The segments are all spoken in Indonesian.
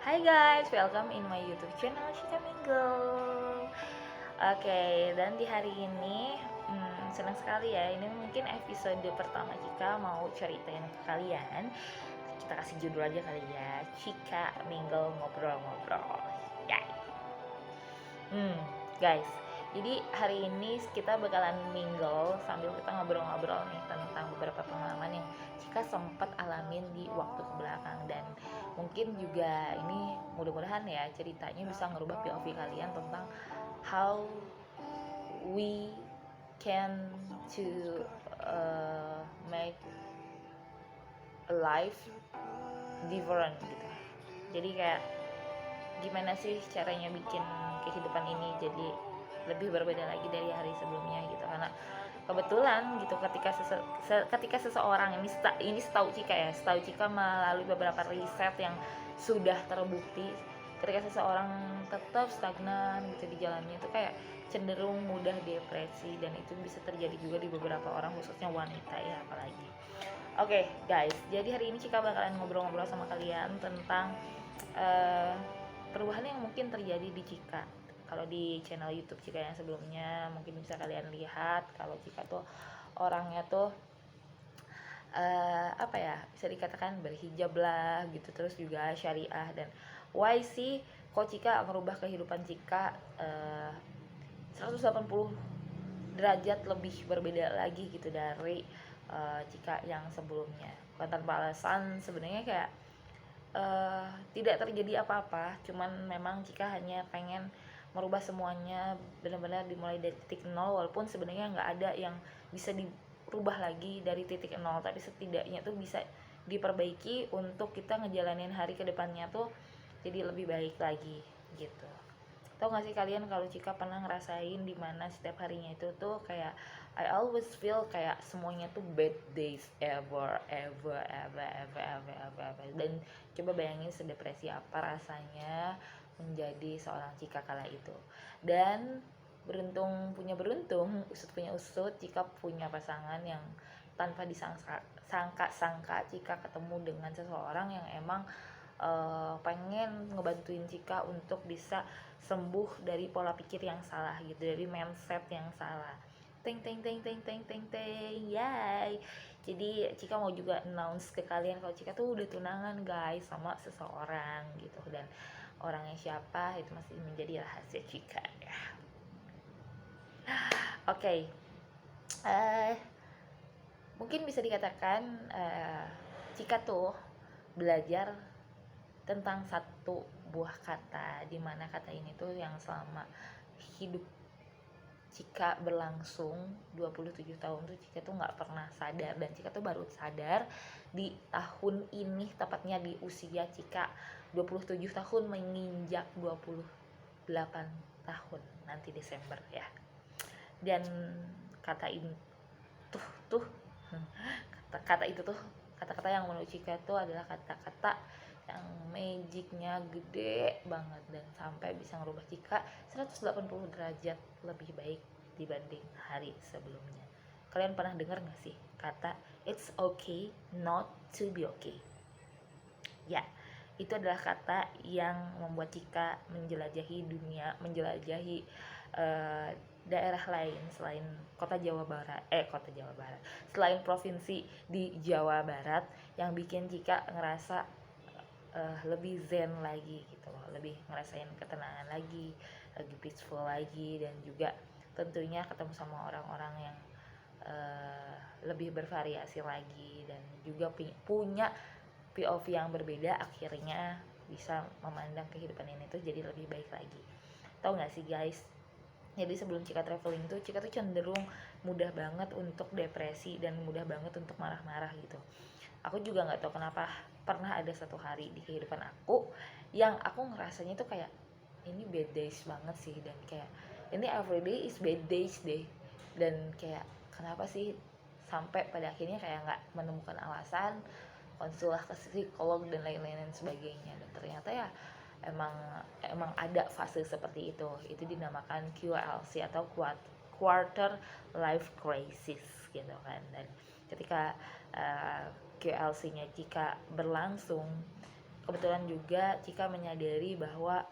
Hai guys, welcome in my YouTube channel Cika Minggu. Oke, dan di hari ini senang sekali ya. Ini mungkin episode pertama Cika mau ceritain ke kalian. Kita kasih judul aja kali ya, Cika Minggu ngobrol-ngobrol. Ya. Guys, jadi hari ini kita bakalan mingle sambil kita ngobrol-ngobrol nih tentang beberapa pengalaman yang Cika sempat alamin di waktu kebelakang, dan mungkin juga ini mudah-mudahan ya ceritanya bisa ngerubah POV kalian tentang how we can to make a life different gitu. Jadi kayak gimana sih caranya bikin kehidupan ini jadi lebih berbeda lagi dari hari sebelumnya gitu. Karena kebetulan gitu ketika seseorang ini setahu Cika melalui beberapa riset yang sudah terbukti, ketika seseorang tetap stagnan gitu di jalannya itu kayak cenderung mudah depresi, dan itu bisa terjadi juga di beberapa orang, khususnya wanita ya apalagi. Oke, guys, jadi hari ini Cika bakalan ngobrol-ngobrol sama kalian tentang perubahan yang mungkin terjadi di Cika. Kalau di channel YouTube Cika yang sebelumnya mungkin bisa kalian lihat kalau Cika tuh orangnya tuh apa ya, bisa dikatakan berhijab lah gitu, terus juga syariah. Dan why sih kok Cika merubah kehidupan Cika 180 derajat lebih berbeda lagi gitu dari Cika yang sebelumnya. Bukan tanpa alasan sebenarnya, kayak tidak terjadi apa-apa, cuman memang Cika hanya pengen merubah semuanya benar-benar dimulai dari titik nol, walaupun sebenarnya nggak ada yang bisa dirubah lagi dari titik nol, tapi setidaknya tuh bisa diperbaiki untuk kita ngejalanin hari kedepannya tuh jadi lebih baik lagi gitu. Tau gak sih kalian kalau Cika pernah ngerasain dimana setiap harinya itu tuh kayak I always feel kayak semuanya tuh bad days ever. Dan coba bayangin sedepresi apa rasanya menjadi seorang Cika kala itu. Dan beruntung usut punya usut, Cika punya pasangan yang tanpa disangka-sangka Cika ketemu dengan seseorang yang emang pengen ngebantuin Cika untuk bisa sembuh dari pola pikir yang salah gitu, dari mindset yang salah. Teng teng teng teng teng teng teng, yay. Jadi Cika mau juga announce ke kalian kalau Cika tuh udah tunangan guys sama seseorang gitu, dan orangnya siapa itu masih menjadi rahasia Cika ya. Oke. Mungkin bisa dikatakan Cika tuh belajar tentang satu buah kata, di mana kata ini tuh yang selama hidup Cika berlangsung 27 tahun tuh Cika tuh nggak pernah sadar, dan Cika tuh baru sadar di tahun ini, tepatnya di usia Cika 27 tahun menginjak 28 tahun nanti Desember ya. Dan kata ini tuh kata itu tuh kata-kata yang menurut Cika tuh adalah kata-kata yang magicnya gede banget, dan sampai bisa ngerubah Cika 180 derajat lebih baik dibanding hari sebelumnya. Kalian pernah dengar gak sih kata it's okay not to be okay? Ya, itu adalah kata yang membuat Cika menjelajahi dunia, menjelajahi daerah lain selain kota Jawa Barat, selain provinsi di Jawa Barat, yang bikin Cika ngerasa lebih zen lagi gitu loh, lebih ngerasain ketenangan lagi peaceful lagi, dan juga tentunya ketemu sama orang-orang yang lebih bervariasi lagi, dan juga punya POV yang berbeda, akhirnya bisa memandang kehidupan ini tuh jadi lebih baik lagi. Tahu nggak sih guys, jadi sebelum Cika traveling tuh Cika tuh cenderung mudah banget untuk depresi dan mudah banget untuk marah-marah gitu. Aku juga nggak tahu kenapa pernah ada satu hari di kehidupan aku yang aku ngerasanya tuh kayak ini bad days banget sih, dan kayak ini everyday is bad days deh, dan kayak kenapa sih, sampai pada akhirnya kayak nggak menemukan alasan, konsultasi ke psikolog dan lain-lain sebagainya. Dan ternyata ya emang ada fase seperti itu dinamakan QLC atau quarter life crisis gitu kan. Dan ketika QLC-nya Cika berlangsung, kebetulan juga Cika menyadari bahwa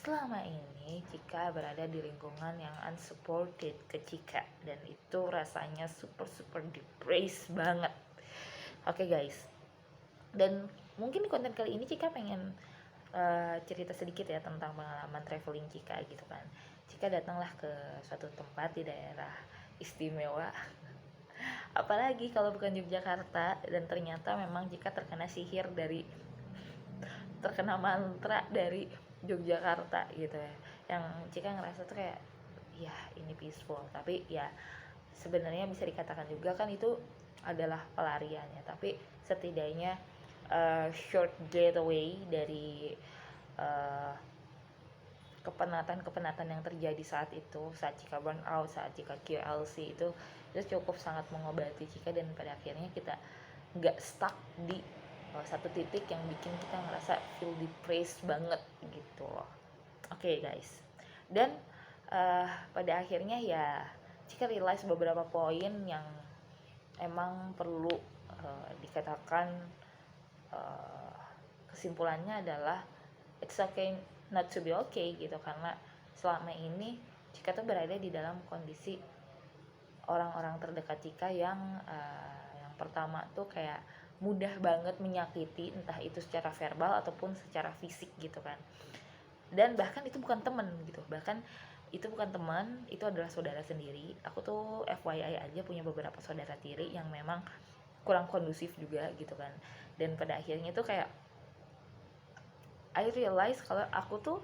selama ini Cika berada di lingkungan yang unsupported ke Cika, dan itu rasanya super depressed banget. Oke guys, dan mungkin di konten kali ini Cika pengen cerita sedikit ya tentang pengalaman traveling Cika gitu kan. Cika datanglah ke suatu tempat di daerah istimewa, apalagi kalau bukan Yogyakarta, dan ternyata memang Cika terkena mantra dari Yogyakarta gitu ya, yang Cika ngerasa tuh kayak ya ini peaceful, tapi ya sebenarnya bisa dikatakan juga kan itu adalah pelariannya, tapi setidaknya short getaway dari uh, kepenatan yang terjadi saat Cika burn out, saat Cika QLC itu cukup sangat mengobati Cika, dan pada akhirnya kita nggak stuck di satu titik yang bikin kita ngerasa feel depressed banget gitu loh. Oke guys, dan pada akhirnya ya Cika realize beberapa poin yang emang perlu dikatakan. Kesimpulannya adalah it's okay not to be okay gitu, karena selama ini Cika tuh berada di dalam kondisi orang-orang terdekat Cika yang pertama tuh kayak mudah banget menyakiti, entah itu secara verbal ataupun secara fisik gitu kan. Dan bahkan itu bukan teman gitu, itu adalah saudara sendiri. Aku tuh FYI aja punya beberapa saudara tiri yang memang kurang kondusif juga gitu kan. Dan pada akhirnya tuh kayak I realize kalau aku tuh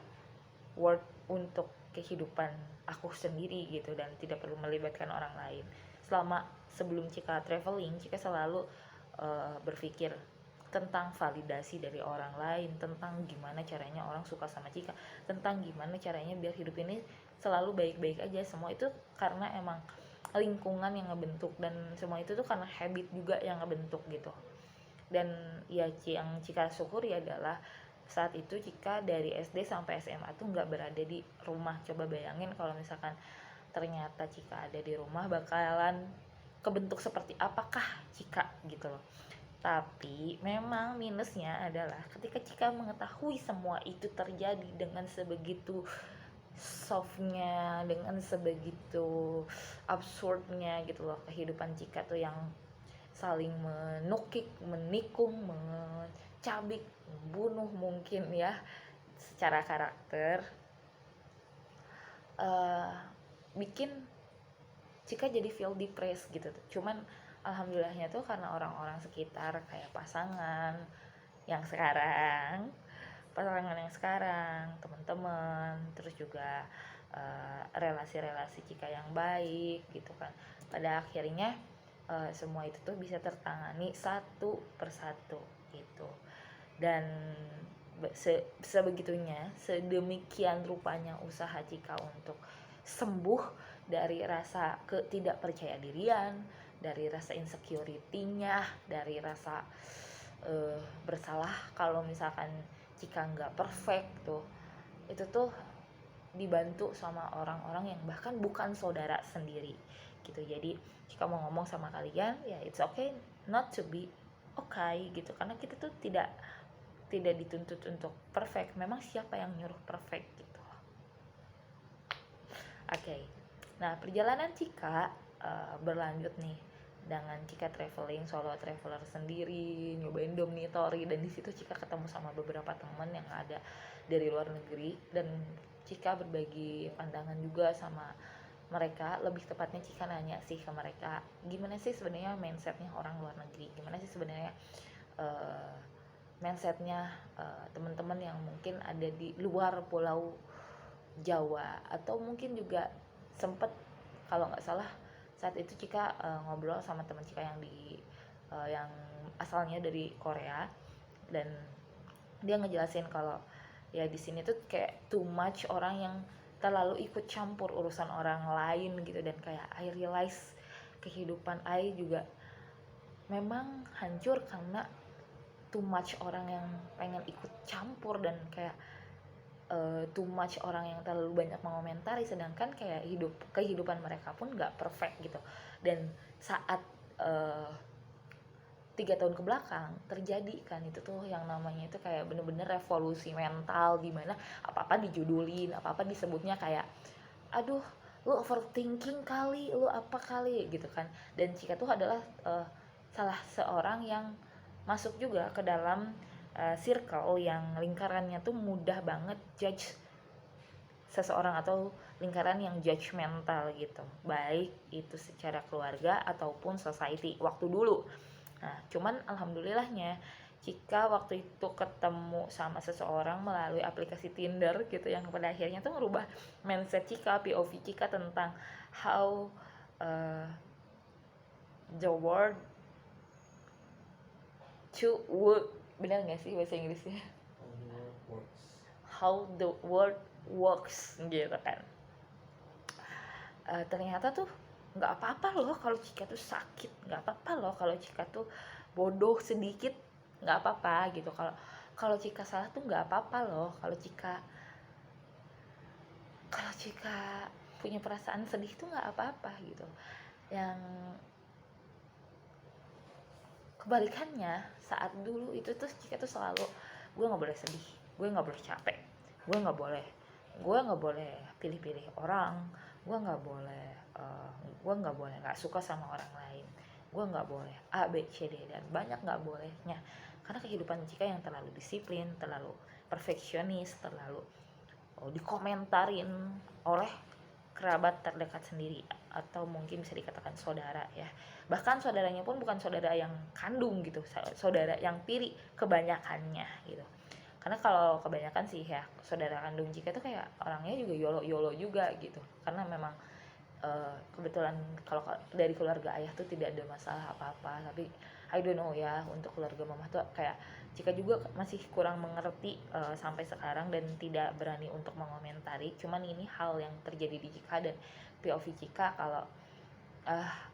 worth untuk kehidupan aku sendiri gitu, dan tidak perlu melibatkan orang lain. Sebelum Cika traveling, Cika selalu berpikir tentang validasi dari orang lain, tentang gimana caranya orang suka sama Cika, tentang gimana caranya biar hidup ini selalu baik-baik aja. Semua itu karena emang lingkungan yang ngebentuk, dan semua itu tuh karena habit juga yang ngebentuk gitu. Dan ya yang Cika syukuri adalah saat itu Cika dari SD sampai SMA tuh nggak berada di rumah. Coba bayangin kalau misalkan ternyata Cika ada di rumah, bakalan kebentuk seperti apakah Cika gitu loh. Tapi memang minusnya adalah ketika Cika mengetahui semua itu terjadi dengan sebegitu softnya, dengan sebegitu absurdnya gitu loh, kehidupan Cika tuh yang saling menukik, menikung, mencabik, membunuh mungkin ya secara karakter, bikin Cika jadi feel depressed gitu. Cuman alhamdulillahnya tuh karena orang-orang sekitar kayak pasangan yang sekarang, teman-teman, terus juga relasi-relasi Cika yang baik gitu kan, pada akhirnya semua itu tuh bisa tertangani satu persatu gitu. Dan sebegitunya, sedemikian rupanya usaha Cika untuk sembuh dari rasa ketidakpercayadirian, dari rasa insecurity-nya, dari rasa bersalah kalau misalkan Cika nggak perfect tuh. Itu tuh dibantu sama orang-orang yang bahkan bukan saudara sendiri gitu. Jadi Cika mau ngomong sama kalian ya, it's okay not to be okay gitu, karena kita tuh tidak dituntut untuk perfect. Memang siapa yang nyuruh perfect gitu. Okay. Nah, perjalanan Cika berlanjut nih dengan Cika traveling, solo traveler sendiri, nyobain dormitory, dan di situ Cika ketemu sama beberapa teman yang ada dari luar negeri, dan Cika berbagi pandangan juga sama mereka. Lebih tepatnya Cika nanya sih ke mereka, gimana sih sebenarnya mindsetnya orang luar negeri, gimana sih sebenarnya mindsetnya teman-teman yang mungkin ada di luar pulau Jawa, atau mungkin juga sempet, kalau nggak salah saat itu Cika ngobrol sama teman Cika yang asalnya dari Korea, dan dia ngejelasin kalau ya di sini tuh kayak too much orang yang terlalu ikut campur urusan orang lain gitu, dan kayak I realize kehidupan I juga memang hancur karena too much orang yang pengen ikut campur, dan kayak too much orang yang terlalu banyak mengomentari, sedangkan kayak kehidupan mereka pun nggak perfect gitu. Dan saat 3 tahun ke belakang terjadi kan itu tuh yang namanya itu kayak bener-bener revolusi mental, di mana apa-apa dijudulin, apa-apa disebutnya kayak aduh lu overthinking kali, lu apa kali gitu kan. Dan Cika tuh adalah salah seorang yang masuk juga ke dalam circle yang lingkarannya tuh mudah banget judge seseorang, atau lingkaran yang judgmental gitu, baik itu secara keluarga ataupun society waktu dulu. Nah, cuman alhamdulillahnya jika waktu itu ketemu sama seseorang melalui aplikasi Tinder gitu, yang pada akhirnya tuh merubah mindset Cika, POV Cika tentang how the world to work, benar nggak sih bahasa Inggrisnya? How the world works gitu kan. Ternyata tuh nggak apa-apa loh kalau Cika tuh sakit, nggak apa-apa loh kalau Cika tuh bodoh sedikit, nggak apa-apa gitu. Kalau Cika salah tuh nggak apa-apa loh. Kalau Cika punya perasaan sedih tuh nggak apa-apa gitu. Yang kebalikannya, saat dulu itu tuh Cika tuh selalu, gue nggak boleh sedih, gue nggak boleh capek, gue nggak boleh pilih-pilih orang, gue nggak boleh nggak suka sama orang lain, gue nggak boleh A B C D, dan banyak nggak bolehnya. Karena kehidupan Cika yang terlalu disiplin, terlalu perfeksionis, terlalu dikomentarin oleh kerabat terdekat sendiri, atau mungkin bisa dikatakan saudara ya. Bahkan saudaranya pun bukan saudara yang kandung gitu, saudara yang tiri kebanyakannya gitu. Karena kalau kebanyakan sih ya saudara kandung Cika tuh kayak orangnya juga yolo juga gitu. Karena memang kebetulan kalau dari keluarga ayah tuh tidak ada masalah apa-apa, tapi I don't know ya, untuk keluarga mama tuh kayak Cika juga masih kurang mengerti sampai sekarang, dan tidak berani untuk mengomentari. Cuman ini hal yang terjadi di Cika dan POV Cika, kalau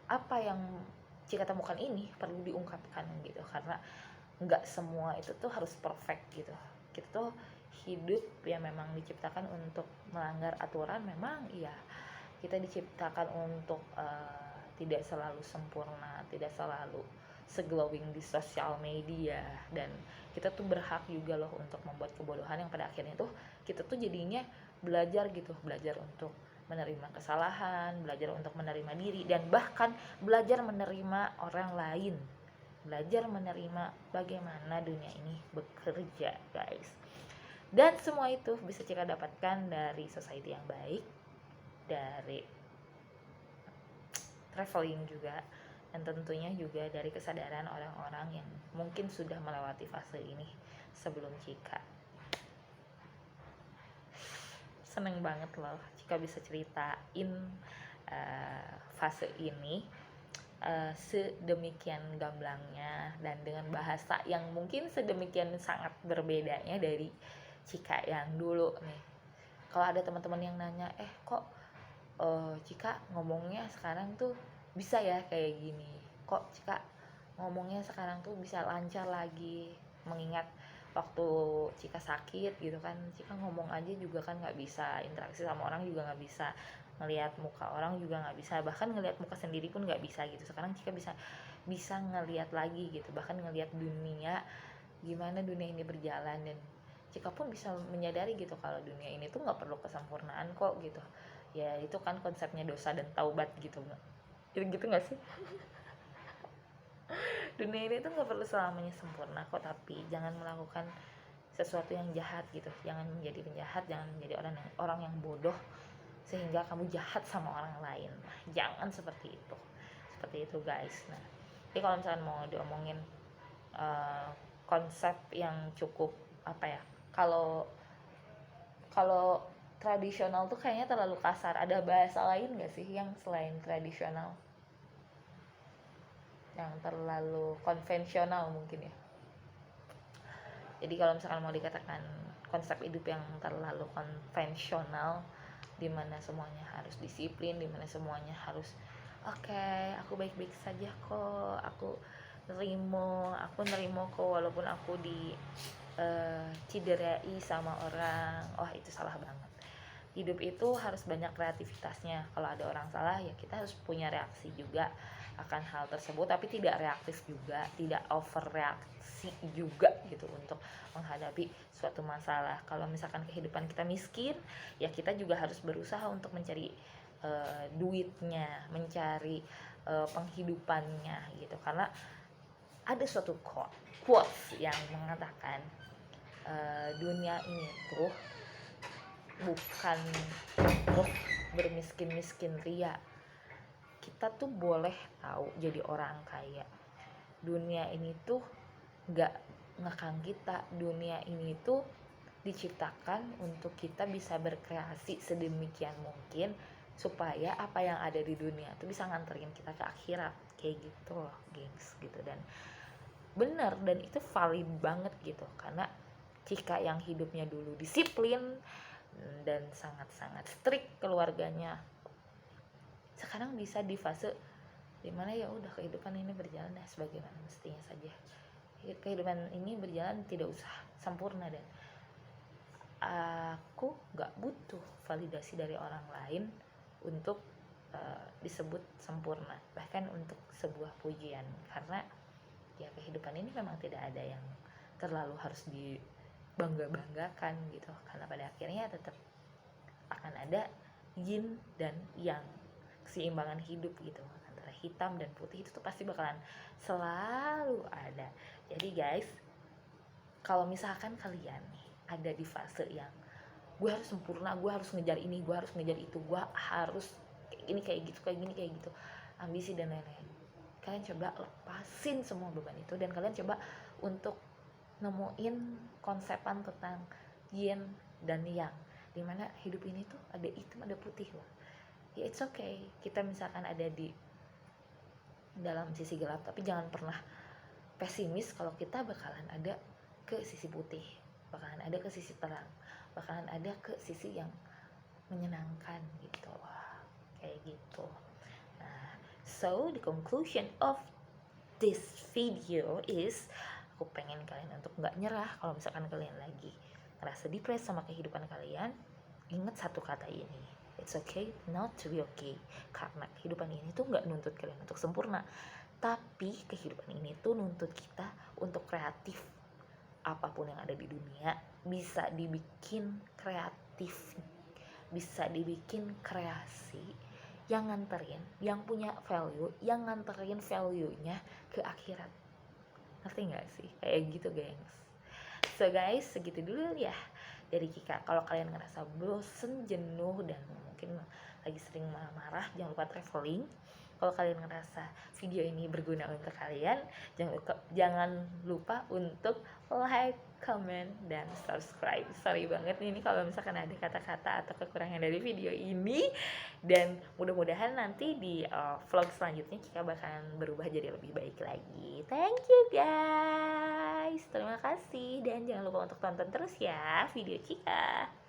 apa yang Cika temukan ini perlu diungkapkan gitu. Karena nggak semua itu tuh harus perfect gitu. Kita tuh hidup ya memang diciptakan untuk melanggar aturan, memang iya. Kita diciptakan untuk tidak selalu sempurna, tidak selalu seglowing di sosial media, dan kita tuh berhak juga loh untuk membuat kebodohan yang pada akhirnya tuh kita tuh jadinya belajar gitu, belajar untuk menerima kesalahan, belajar untuk menerima diri, dan bahkan belajar menerima orang lain, belajar menerima bagaimana dunia ini bekerja guys. Dan semua itu bisa Cika dapatkan dari society yang baik, dari traveling juga, dan tentunya juga dari kesadaran orang-orang yang mungkin sudah melewati fase ini sebelum Cika. Seneng banget loh Cika bisa ceritain fase ini sedemikian gamblangnya, dan dengan bahasa yang mungkin sedemikian sangat berbedanya dari Cika yang dulu nih. Kalau ada teman-teman yang nanya, kok Cika ngomongnya sekarang tuh bisa ya kayak gini, kok Cika ngomongnya sekarang tuh bisa lancar lagi, mengingat waktu Cika sakit gitu kan, Cika ngomong aja juga kan nggak bisa, interaksi sama orang juga nggak bisa, ngelihat muka orang juga nggak bisa, bahkan ngelihat muka sendiri pun nggak bisa gitu. Sekarang Cika bisa ngelihat lagi gitu, bahkan ngelihat dunia, gimana dunia ini berjalan, dan Cika pun bisa menyadari gitu kalau dunia ini tuh nggak perlu kesempurnaan kok gitu. Ya itu kan konsepnya dosa dan taubat gitu nggak sih? Dunia ini tuh nggak perlu selamanya sempurna kok, tapi jangan melakukan sesuatu yang jahat gitu, jangan menjadi penjahat, jangan menjadi orang yang bodoh sehingga kamu jahat sama orang lain. Nah, jangan seperti itu guys. Nah, jadi kalau misalnya mau diomongin konsep yang cukup apa ya, kalau tradisional tuh kayaknya terlalu kasar. Ada bahasa lain nggak sih yang selain tradisional, yang terlalu konvensional mungkin ya? Jadi kalau misalkan mau dikatakan konsep hidup yang terlalu konvensional, dimana semuanya harus disiplin, dimana semuanya harus aku baik-baik saja kok, aku nerimo kok walaupun aku ciderai sama orang. Itu salah banget. Hidup itu harus banyak kreativitasnya. Kalau ada orang salah ya kita harus punya reaksi juga, akan hal tersebut, tapi tidak reaktif juga, tidak overreaksi juga gitu untuk menghadapi suatu masalah. Kalau misalkan kehidupan kita miskin, ya kita juga harus berusaha untuk mencari duitnya, mencari penghidupannya gitu. Karena ada suatu quotes yang mengatakan dunia ini tuh bukan untuk bermiskin-miskin ria. Kita tuh boleh tahu jadi orang kaya. Dunia ini tuh gak ngekang kita. Dunia ini tuh diciptakan untuk kita bisa berkreasi sedemikian mungkin supaya apa yang ada di dunia tuh bisa nganterin kita ke akhirat, kayak gitu loh gengs gitu. Dan bener, dan itu valid banget gitu, karena jika yang hidupnya dulu disiplin dan sangat-sangat strict keluarganya, sekarang bisa di fase dimana ya udah kehidupan ini berjalan sebagaimana mestinya saja. Kehidupan ini berjalan tidak usah sempurna, dan aku gak butuh validasi dari orang lain untuk disebut sempurna, bahkan untuk sebuah pujian. Karena ya kehidupan ini memang tidak ada yang terlalu harus dibangga-banggakan gitu, karena pada akhirnya tetap akan ada yin dan yang, keseimbangan hidup gitu, antara hitam dan putih itu tuh pasti bakalan selalu ada. Jadi guys, kalau misalkan kalian nih ada di fase yang gue harus sempurna, gue harus ngejar ini, gue harus ngejar itu, gue harus kayak gini, kayak gitu, kayak gini, kayak gitu, ambisi dan lain-lain, kalian coba lepasin semua beban itu, dan kalian coba untuk nemuin konsepan tentang yin dan yang, dimana hidup ini tuh ada hitam ada putih loh. Ya it's okay, kita misalkan ada di dalam sisi gelap, tapi jangan pernah pesimis kalau kita bakalan ada ke sisi putih, bakalan ada ke sisi terang, bakalan ada ke sisi yang menyenangkan gitu, kayak gitu. Nah, so the conclusion of this video is, aku pengen kalian untuk nggak nyerah. Kalau misalkan kalian lagi ngerasa depressed sama kehidupan kalian, ingat satu kata ini, it's okay not to be okay. Karena kehidupan ini tuh nggak nuntut kalian untuk sempurna, tapi kehidupan ini tuh nuntut kita untuk kreatif. Apapun yang ada di dunia bisa dibikin kreatif, bisa dibikin kreasi yang nganterin, yang punya value, yang nganterin value-nya ke akhirat. Ngerti gak sih? Kayak gitu gengs. So guys, segitu dulu ya dari Kika. Kalau kalian ngerasa bosen, jenuh, dan mungkin lagi sering marah-marah, jangan lupa traveling. Kalau kalian ngerasa video ini berguna untuk kalian, jangan lupa untuk like, comment, dan subscribe. Sorry banget ini kalau misalkan ada kata-kata atau kekurangan dari video ini. Dan mudah-mudahan nanti di vlog selanjutnya Kika bakalan berubah jadi lebih baik lagi. Thank you guys, terima kasih, dan jangan lupa untuk tonton terus ya video Kika.